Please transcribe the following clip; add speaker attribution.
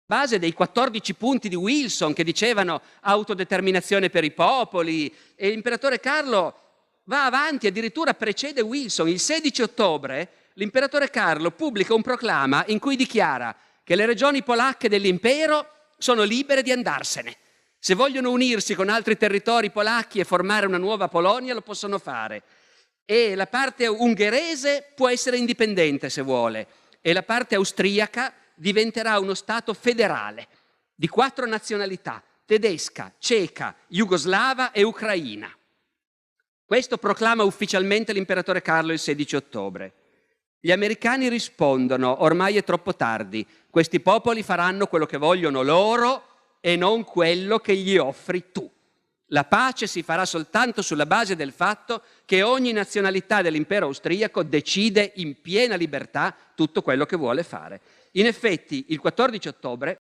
Speaker 1: base dei 14 punti di Wilson che dicevano autodeterminazione per i popoli, e l'imperatore Carlo va avanti, addirittura precede Wilson. Il 16 ottobre l'imperatore Carlo pubblica un proclama in cui dichiara che le regioni polacche dell'impero sono libere di andarsene. Se vogliono unirsi con altri territori polacchi e formare una nuova Polonia, lo possono fare. E la parte ungherese può essere indipendente se vuole, e la parte austriaca diventerà uno Stato federale di 4 nazionalità: tedesca, ceca, jugoslava e ucraina. Questo proclama ufficialmente l'imperatore Carlo il 16 ottobre. Gli americani rispondono: ormai è troppo tardi, questi popoli faranno quello che vogliono loro e non quello che gli offri tu. La pace si farà soltanto sulla base del fatto che ogni nazionalità dell'impero austriaco decide in piena libertà tutto quello che vuole fare. In effetti, il 14 ottobre